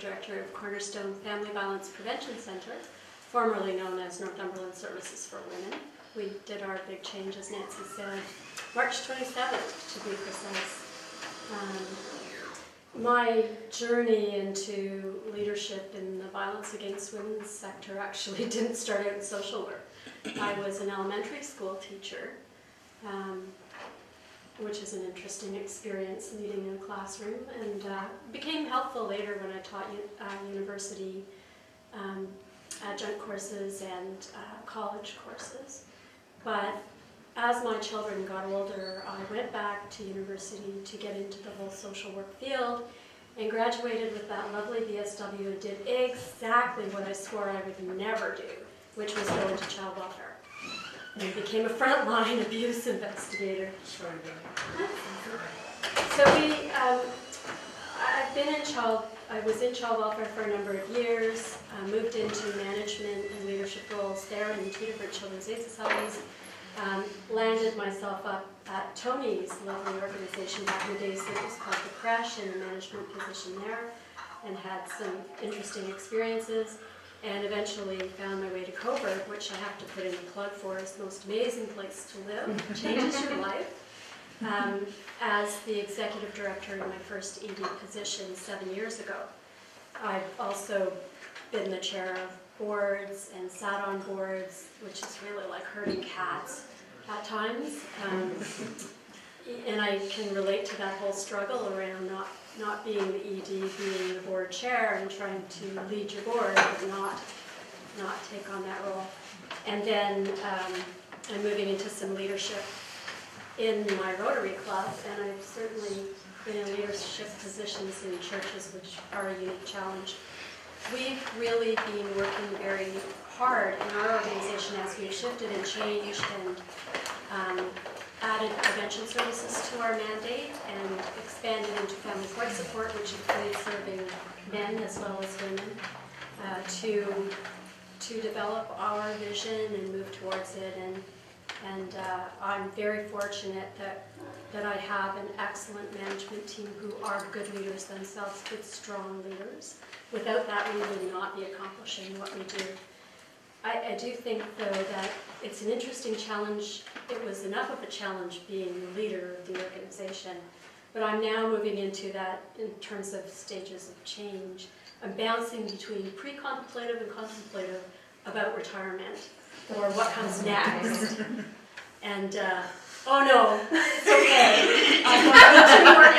Director of Cornerstone Family Violence Prevention Centre, formerly known as Northumberland Services for Women. We did our big change, as Nancy said, March 27th, to be precise. My journey into leadership in the violence against women sector actually didn't start out in social work. I was an elementary school teacher, which is an interesting experience, leading in a classroom, and became helpful later when I taught university adjunct courses and college courses. But as my children got older, I went back to university to get into the whole social work field and graduated with that lovely BSW and did exactly what I swore I would never do, which was go into child welfare. And became a frontline abuse investigator. Sorry, So I was in child welfare for a number of years, moved into management and leadership roles there in 2 different children's aid societies, landed myself up at Tony's lovely organization back in the days that was called The Creche, in a management position there, and had some interesting experiences, and eventually found my way to Coburg, which I have to put in a plug for as the most amazing place to live, changes your life. As the executive director in my first ED position 7 years ago. I've also been the chair of boards and sat on boards, which is really like herding cats at times. And I can relate to that whole struggle around not being the ED, being the board chair and trying to lead your board, but not take on that role. And then I'm moving into some leadership in my Rotary Club, and I've certainly been in leadership positions in churches, which are a unique challenge. We've really been working very hard in our organization as we've shifted and changed and added prevention services to our mandate and expanded into family court support, which includes serving men as well as women, to develop our vision and move towards it. And I'm very fortunate that I have an excellent management team who are good leaders themselves, good, strong leaders. Without that, we would not be accomplishing what we do. I do think, though, that it's an interesting challenge. It was enough of a challenge being the leader of the organization, but I'm now moving into that in terms of stages of change. I'm bouncing between pre-contemplative and contemplative about retirement, or what comes next. And, oh no, it's okay. I'm going to be more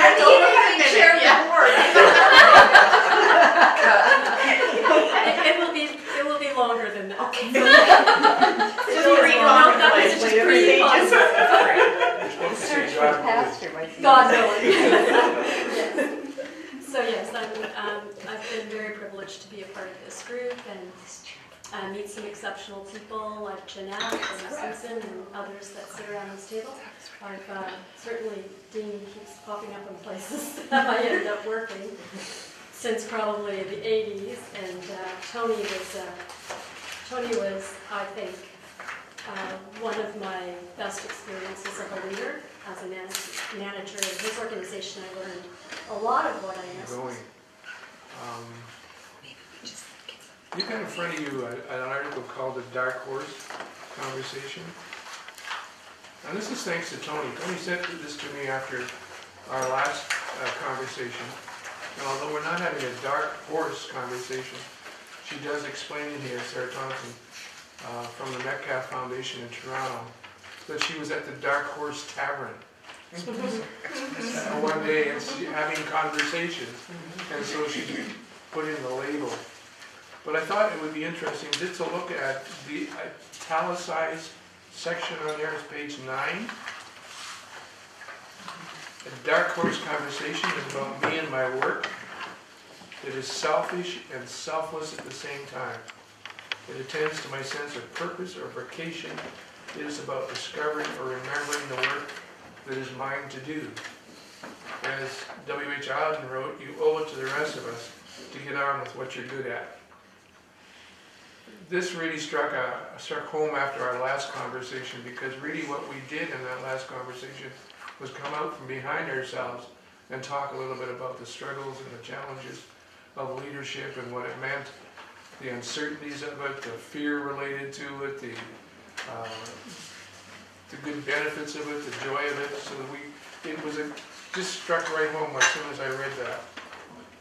chair of the board. It will be longer than that. Okay. God knows. Yes. So yes, I've been very privileged to be a part of this group and meet some exceptional people like Jeanette and Susan and others that sit around this table. I've certainly, Dean keeps popping up in places that I end up working since probably the 80s, and Tony was, I think, one of my best experiences of a leader. As a manager in his organization, I learned a lot of what I missed. You've got in front of you an article called The Dark Horse Conversation. And this is thanks to Tony. Tony sent this to me after our last conversation. And although we're not having a dark horse conversation, she does explain in here, Sarah Thompson, from the Metcalf Foundation in Toronto, that she was at the Dark Horse Tavern one day and having conversations. And so she put in the label. But I thought it would be interesting just to look at the italicized section on there, is page 9. A dark horse conversation is about me and my work. It is selfish and selfless at the same time. It attends to my sense of purpose or vocation. It is about discovering or remembering the work that is mine to do. As W.H. Auden wrote, you owe it to the rest of us to get on with what you're good at. This really struck home after our last conversation, because really what we did in that last conversation was come out from behind ourselves and talk a little bit about the struggles and the challenges of leadership and what it meant, the uncertainties of it, the fear related to it, the good benefits of it, the joy of it. So that it was just struck right home as soon as I read that.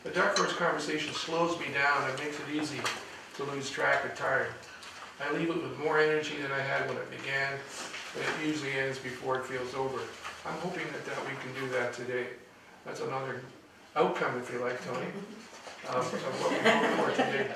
The dark horse conversation slows me down and makes it easy to lose track of time. I leave it with more energy than I had when it began, but it usually ends before it feels over. I'm hoping that we can do that today. That's another outcome, if you like, Tony, of what we hope for today.